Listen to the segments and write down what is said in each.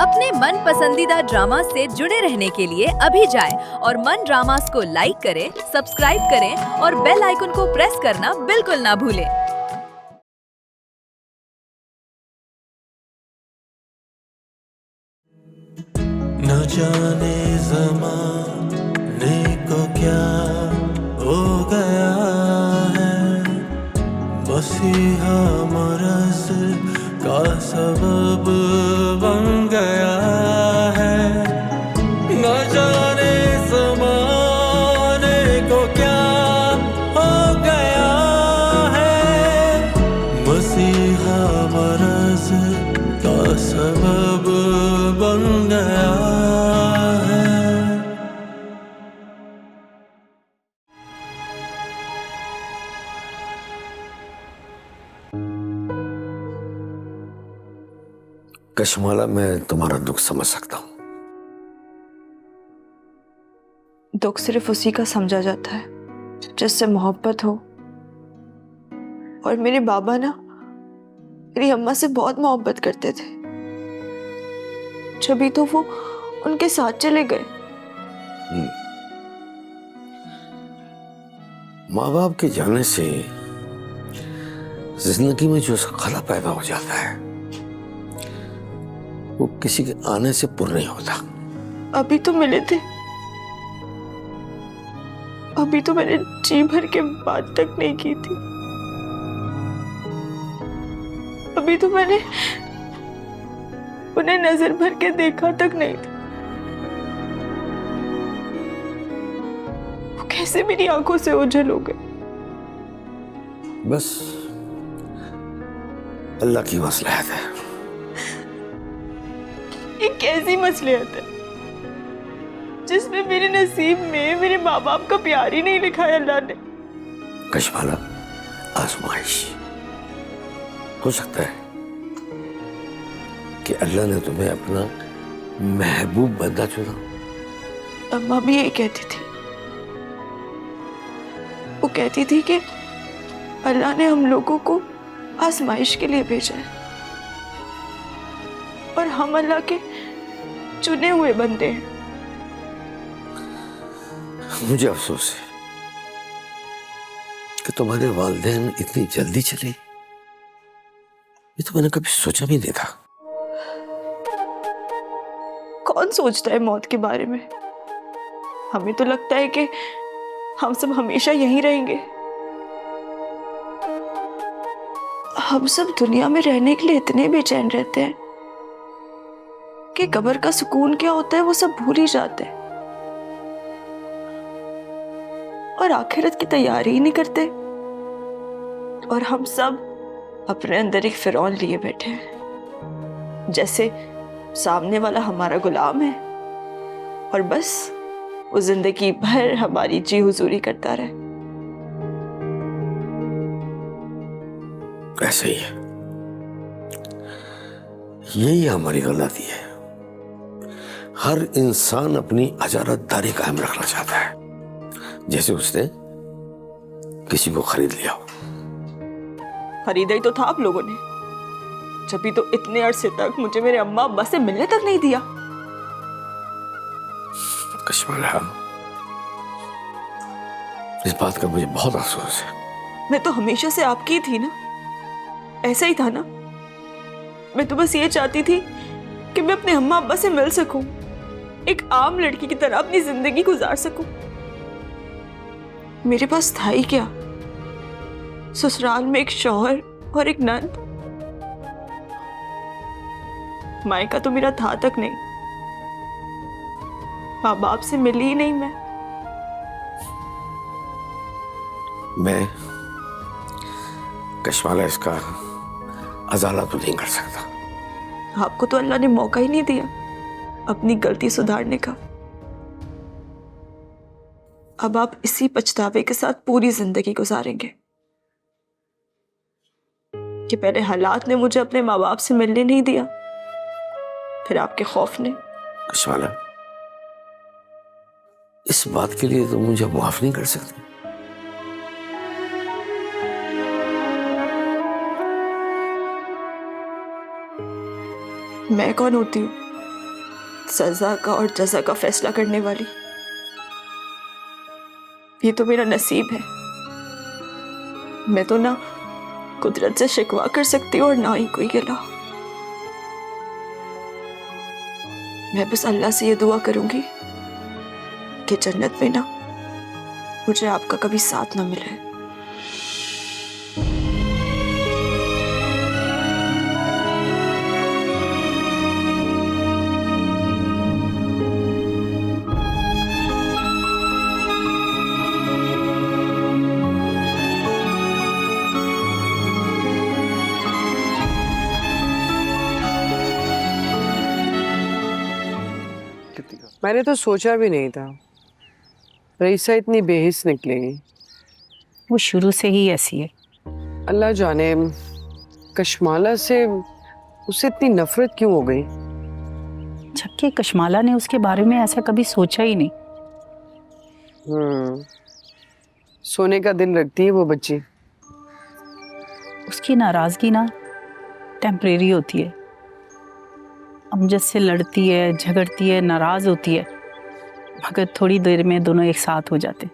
अपने मन पसंदीदा ड्रामा से जुड़े रहने के लिए अभी जाएं और मन ड्रामास को लाइक करें, सब्सक्राइब करें और बेल आइकन को प्रेस करना बिल्कुल ना भूलें। न जाने ज़माने को क्या हो गया है, मसीहा मरज़ का सबब बन गया है। न जाने ज़माने को क्या हो गया है, मसीहा मरज़ का सबब बन गया है। कशमाला, मैं तुम्हारा दुख समझ सकता हूँ। दुख सिर्फ उसी का समझा जाता है जिससे मोहब्बत हो। और मेरे बाबा ना मेरी अम्मा से बहुत मोहब्बत करते थे, जभी तो वो उनके साथ चले गए। माँ बाप के जाने से जिंदगी में जो खला पैदा हो जाता है वो किसी के आने से पूर्ण नहीं होता। अभी तो मिले थे, अभी तो मैंने जी भर के बात तक नहीं की थी। अभी तो मैंने उन्हें नजर भर के देखा तक नहीं था। वो कैसे मेरी आंखों से ओझल हो गए। बस अल्लाह की मसलहत है। ये कैसी मसलियत है जिसमें मेरे नसीब में मेरे माँ बाप का प्यार ही नहीं लिखा है अल्लाह ने। कशमाला, आजमाइश हो सकता है कि अल्लाह ने तुम्हें अपना महबूब बंदा चुना। अम्मा भी यही कहती थी। वो कहती थी कि अल्लाह ने हम लोगों को आजमाइश के लिए भेजा है और हम अल्लाह के चुने हुए बंदे हैं। मुझे अफसोस है कि तुम्हारे वालिदैन इतनी जल्दी चले। ये तो मैंने कभी सोचा भी नहीं था। कौन सोचता है मौत के बारे में? हमें तो लगता है कि हम सब हमेशा यहीं रहेंगे। हम सब दुनिया में रहने के लिए इतने बेचैन रहते हैं कि कब्र का सुकून क्या होता है वो सब भूल ही जाते हैं और आखिरत की तैयारी ही नहीं करते। और हम सब अपने अंदर एक फिरौन लिए बैठे हैं, जैसे सामने वाला हमारा गुलाम है और बस वो जिंदगी भर हमारी जी हुजूरी करता रहे। ऐसे ही है, यही हमारी गलती है। हर इंसान अपनी अजारतदारी कायम रखना चाहता है, जैसे उसने किसी को खरीद लिया हो। खरीदा ही तो था आप लोगों ने, जब भी तो इतने अरसे तक मुझे मेरे अम्मा अब्बा से मिलने तक नहीं दिया। कशमाला, इस बात का मुझे बहुत अफसोस है। मैं तो हमेशा से आपकी थी ना, ऐसा ही था ना। मैं तो बस ये चाहती थी कि मैं अपने अम्मा अब्बा से मिल सकूं, एक आम लड़की की तरह अपनी जिंदगी गुजार सकूं। मेरे पास था ही क्या? ससुराल में एक शौहर और एक नंद। मायका तो मेरा था तक नहीं, माँ बाप से मिली ही नहीं मैं कशमाला इसका अजाला तो नहीं कर सकता। आपको तो अल्लाह ने मौका ही नहीं दिया अपनी गलती सुधारने का। अब आप इसी पछतावे के साथ पूरी जिंदगी गुजारेंगे कि पहले हालात ने मुझे अपने माँ बाप से मिलने नहीं दिया, फिर आपके खौफ ने। कशमाला, इस बात के लिए तो मुझे माफ नहीं कर सकती। मैं कौन होती हूँ सजा का और जजा का फैसला करने वाली। ये तो मेरा नसीब है। मैं तो ना कुदरत से शिकवा कर सकती हूँ और ना ही कोई गिला। मैं बस अल्लाह से ये दुआ करूंगी कि जन्नत में ना मुझे आपका कभी साथ ना मिले। मैंने तो सोचा भी नहीं था रईसा इतनी बेहिस निकलेगी। वो शुरू से ही ऐसी है। अल्लाह जाने कशमाला से उससे इतनी नफरत क्यों हो गई। जबकि कशमाला ने उसके बारे में ऐसा कभी सोचा ही नहीं। सोने का दिल रखती है वो बच्ची। उसकी नाराजगी ना टेम्परेरी होती है। अमजद से लड़ती है, झगड़ती है, नाराज होती है, मगर थोड़ी देर में दोनों एक साथ हो जाते।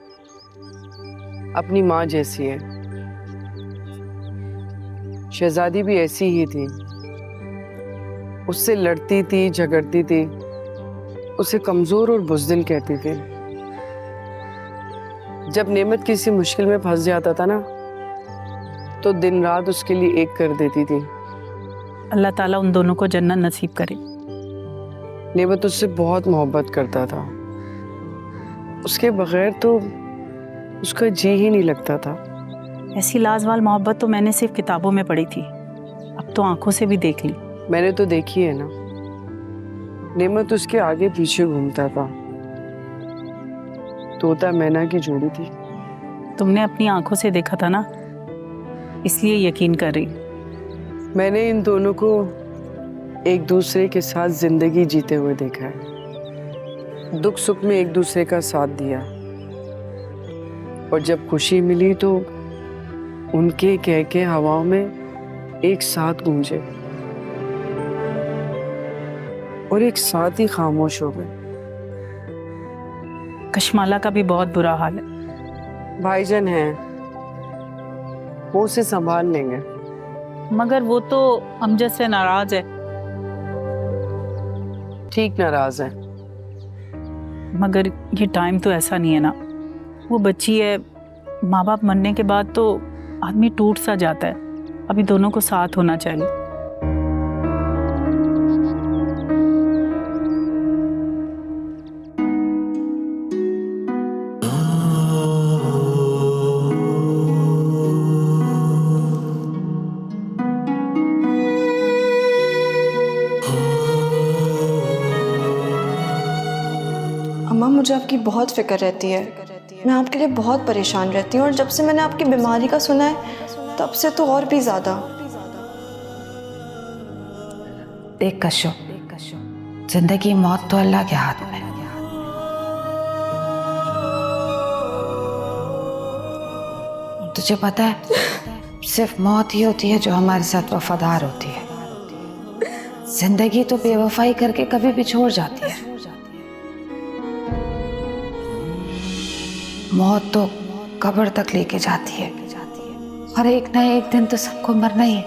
अपनी माँ जैसी है। शहजादी भी ऐसी ही थी। उससे लड़ती थी, झगड़ती थी, उसे कमजोर और बुज़दिल कहती थी। जब नेमत किसी मुश्किल में फंस जाता था ना तो दिन रात उसके लिए एक कर देती थी। अल्लाह ताला उन दोनों को जन्नत नसीब करे। नेमत उससे बहुत मोहब्बत करता था। उसके बगैर तो उसका जी ही नहीं लगता था। ऐसी लाजवाल मोहब्बत तो मैंने सिर्फ किताबों में पढ़ी थी, अब तो आंखों से भी देख ली। मैंने तो देखी है ना। नेमत उसके आगे पीछे घूमता था। तोता मैना की जोड़ी थी। तुमने अपनी आंखों से देखा था ना, इसलिए यकीन कर रही। मैंने इन दोनों को एक दूसरे के साथ जिंदगी जीते हुए देखा है। दुख सुख में एक दूसरे का साथ दिया और जब खुशी मिली तो उनके कह के हवाओं में एक साथ गूंजे और एक साथ ही खामोश हो गए। कशमाला का भी बहुत बुरा हाल है। भाईजान हैं, वो उसे संभाल लेंगे। मगर वो तो अमजद से नाराज है। ठीक नाराज है। मगर ये टाइम तो ऐसा नहीं है ना। वो बच्ची है, माँ बाप मरने के बाद तो आदमी टूट सा जाता है। अभी दोनों को साथ होना चाहिए। अम्मा, मुझे आपकी बहुत फिक्र रहती है। मैं आपके लिए बहुत परेशान रहती हूँ और जब से मैंने आपकी बीमारी का सुना है तब से तो और भी ज़्यादा। देख कशो, जिंदगी मौत तो अल्लाह के हाथ में है। तुझे पता है सिर्फ मौत ही होती है जो हमारे साथ वफादार होती है। जिंदगी तो बेवफाई करके कभी भी छोड़ जाती है। मौत तो कब्र तक लेके जाती है और एक ना एक दिन तो सबको मरना ही है।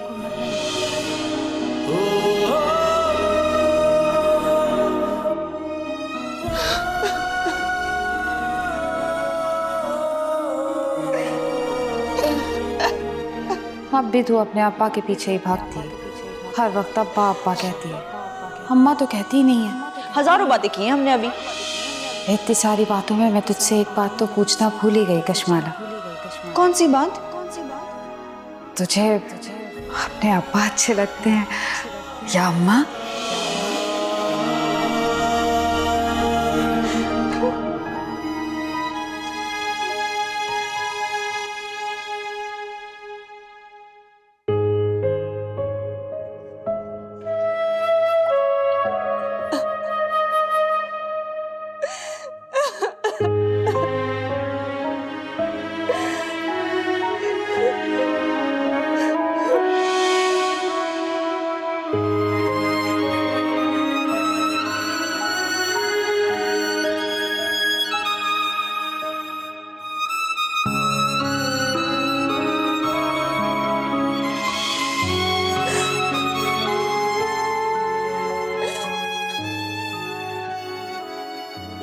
अब भी तू अपने अब्बा के पीछे ही भागती है। हर वक्त अब्बा अब्बा कहती है। अम्मा तो कहती ही नहीं है। हजारों बातें की हैं हमने अभी। इतनी सारी बातों में मैं तुझसे एक बात तो पूछना भूल ही गई कशमाला। कौन सी बात? तुझे अपने अब्बा अच्छे लगते हैं या अम्मा?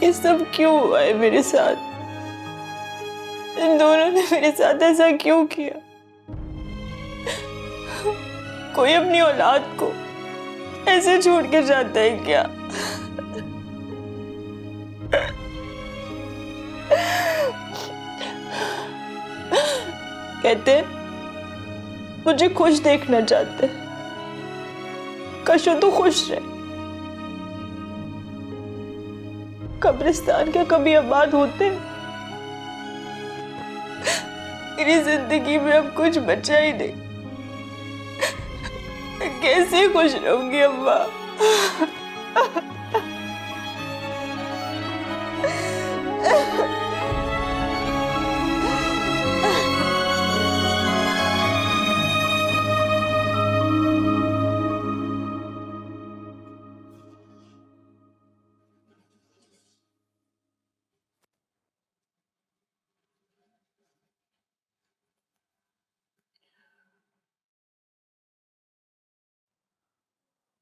ये सब क्यों हुआ है मेरे साथ? इन दोनों ने मेरे साथ ऐसा क्यों किया? कोई अपनी औलाद को ऐसे छोड़ कर जाता है क्या? कहते हैं मुझे खुश देखना चाहते हैं, कशो तो खुश रहे। कब्रिस्तान क्या कभी आबाद होते? मेरी जिंदगी में अब कुछ बचा ही नहीं। मैं कैसे खुश रहूंगी अम्मा?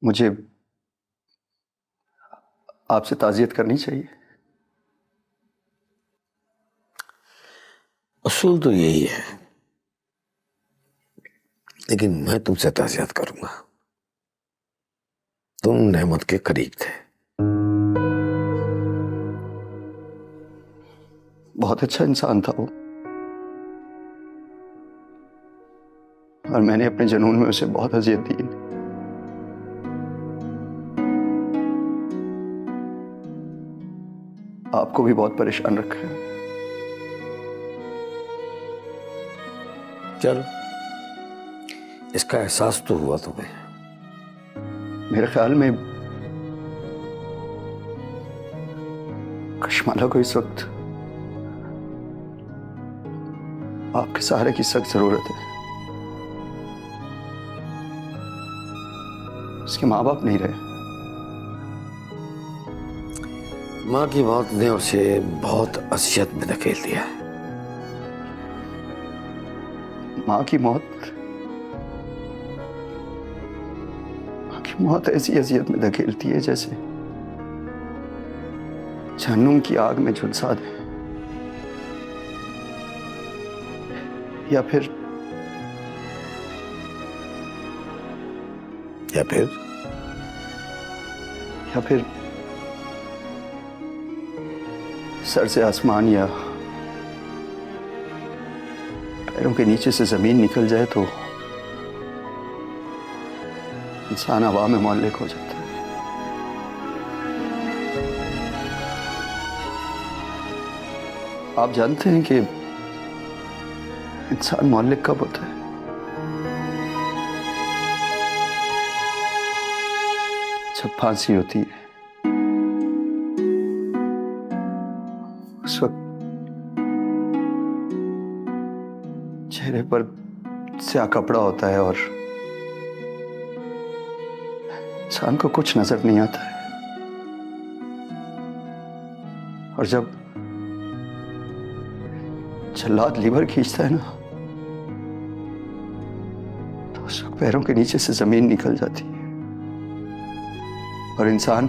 मुझे आपसे ताज़ियत करनी चाहिए। असूल तो यही है, लेकिन मैं तुमसे ताज़ियत करूंगा। तुम नेमत के करीब थे। बहुत अच्छा इंसान था वो, और मैंने अपने जुनून में उसे बहुत अजियत दी। आपको भी बहुत परेशान रखा है। चलो, इसका एहसास तो हुआ तुम्हें। मेरे ख्याल में कशमाला को इस वक्त आपके सहारे की सख्त जरूरत है। उसके माँ बाप नहीं रहे। माँ की मौत ने उसे बहुत असियत में धकेल दिया। माँ की मौत ऐसी अजियत में धकेलती है जैसे जहन्नुम की आग में झुलसा दे, या फिर सर से आसमान या पैरों के नीचे से जमीन निकल जाए तो इंसान हवा में मुअल्लिक हो जाता है। आप जानते हैं कि इंसान मुअल्लिक कब होता है? जब फांसी होती है, उस वक्त चेहरे पर स्याह कपड़ा होता है और इंसान को कुछ नजर नहीं आता है। और जब जल्लाद लीवर खींचता है ना, तो उस वक्त पैरों के नीचे से जमीन निकल जाती है और इंसान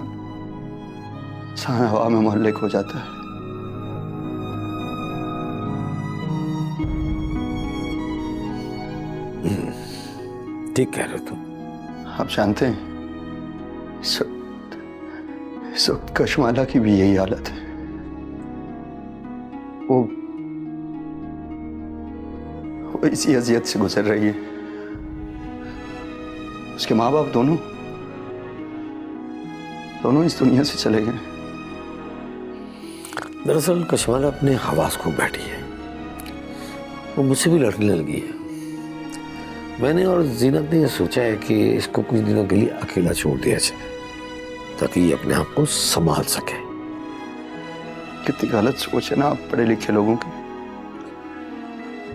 हवा में मुअल्लिक हो जाता है। ठीक कह रहे हो तुम। आप जानते हैं, इस वक्त कशमाला की भी यही हालत है। वो इसी अजियत से गुजर रही है। उसके माँ बाप दोनों इस दुनिया से चले गए। दरअसल कशमाला अपने हवास को बैठी है। वो मुझसे भी लड़ने लगी है। मैंने और जीनत ने सोचा है कि इसको कुछ दिनों के लिए अकेला छोड़ दिया जाए ताकि ये अपने आप को संभाल सके। कितनी गलत सोच है ना आप पढ़े लिखे लोगों की।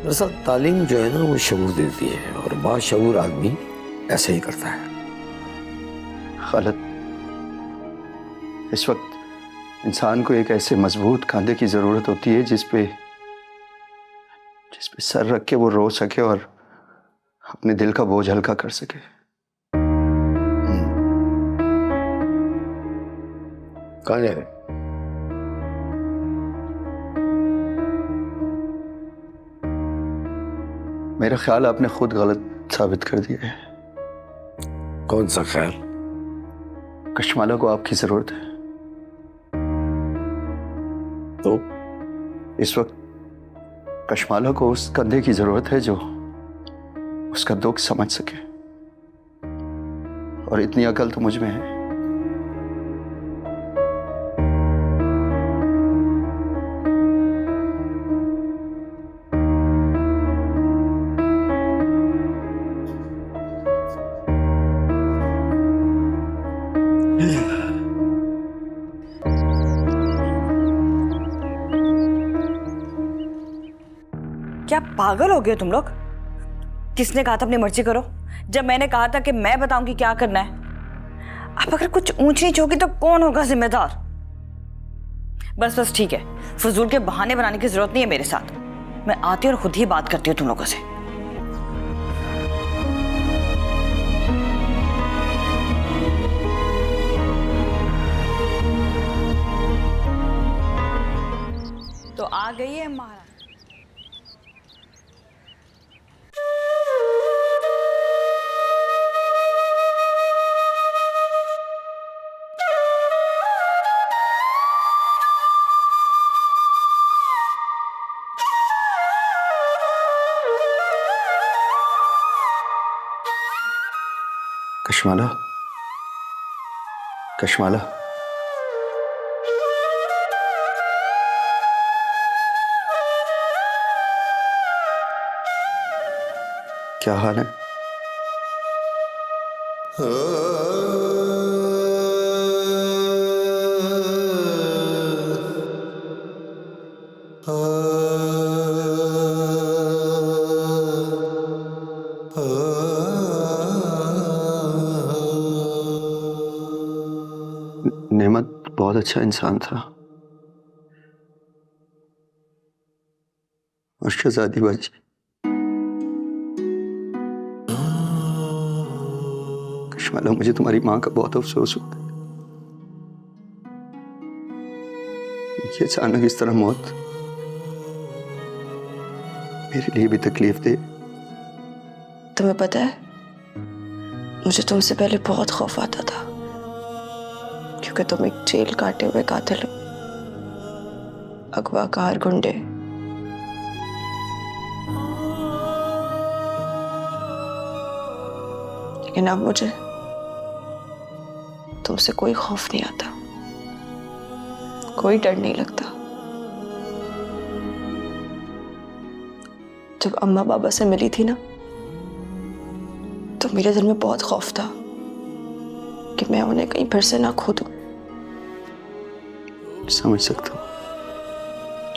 दरअसल तालीम जो है ना, वो शऊर देती है और बाशऊर आदमी ऐसे ही करता है। गलत। इस वक्त इंसान को एक ऐसे मजबूत खांधे की जरूरत होती है जिस पे सर रख के वो रो सके और अपने दिल का बोझ हल्का कर सके। कहाँ जा रहे? मेरा ख्याल आपने खुद गलत साबित कर दिया है। कौन सा ख्याल? कशमाला को आपकी जरूरत है। तो इस वक्त कशमाला को उस कंधे की जरूरत है जो उसका दुख समझ सके, और इतनी अकल तो मुझ में है। क्या पागल हो गए तुम लोग? किसने कहा था अपनी मर्जी करो, जब मैंने कहा था कि मैं बताऊंगी क्या करना है? अब अगर कुछ ऊंच नीच होगी तो कौन होगा जिम्मेदार? बस बस ठीक है, फजूल के बहाने बनाने की जरूरत नहीं है मेरे साथ। मैं आती हूँ और खुद ही बात करती हूँ तुम लोगों से। तो आ गई है महाराज। कशमाला, कशमाला, क्या हाल है? नेमत बहुत अच्छा इंसान था और शहजादी बाजी कशमाला, मुझे तुम्हारी माँ का बहुत अफसोस होता है। ये अचानक इस तरह मौत मेरे लिए भी तकलीफ दे। तुम्हें पता है, मुझे तुमसे पहले बहुत खौफ आता था, क्योंकि तुम एक जेल काटे हुए कातिल हो, अगवाकार गुंडे। लेकिन अब मुझे तुमसे कोई खौफ नहीं आता, कोई डर नहीं लगता। जब अम्मा बाबा से मिली थी ना, तो मेरे दिल में बहुत खौफ था कि मैं उन्हें कहीं फिर से ना खो दूं। समझ सकता हूँ।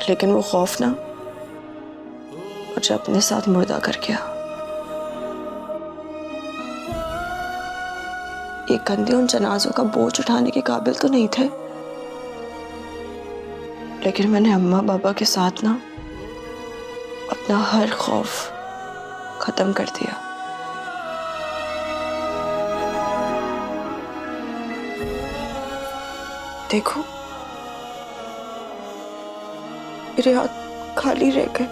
लेकिन वो खौफ ना मुझे अपने साथ मुर्दा कर गया। ये कंधे उन जनाजों का बोझ उठाने के काबिल तो नहीं थे, लेकिन मैंने अम्मा बाबा के साथ ना अपना हर खौफ खत्म कर दिया। देखो, मेरे हाथ खाली रह गए।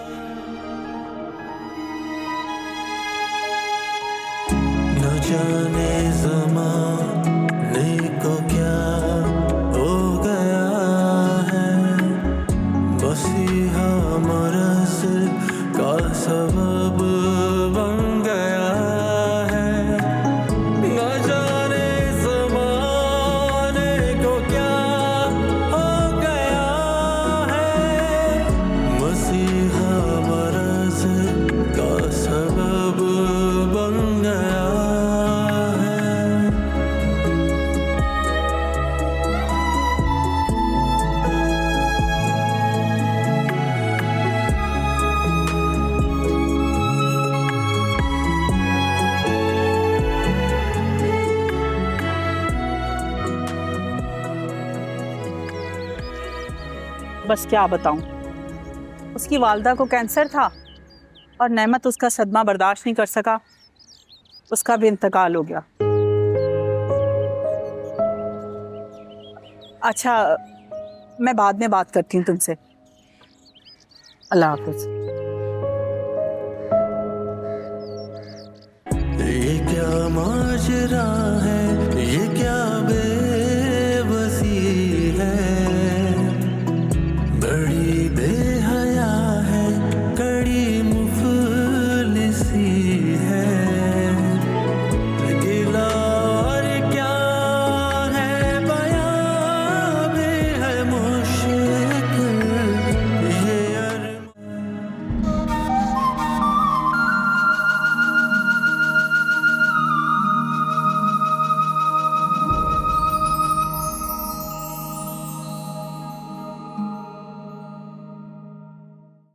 न जाने ज़माने को क्या हो गया है, मसीहा मरज़ का सबब बन गया है। न जाने ज़माने को क्या हो गया है, मसीहा मरज़ का सबब बन गया है। बस क्या बताऊं, उसकी वालदा को कैंसर था और नेमत उसका सदमा बर्दाश्त नहीं कर सका, उसका भी इंतकाल हो गया। अच्छा, मैं बाद में बात करती हूँ तुमसे। अल्लाह हाफिज। राहें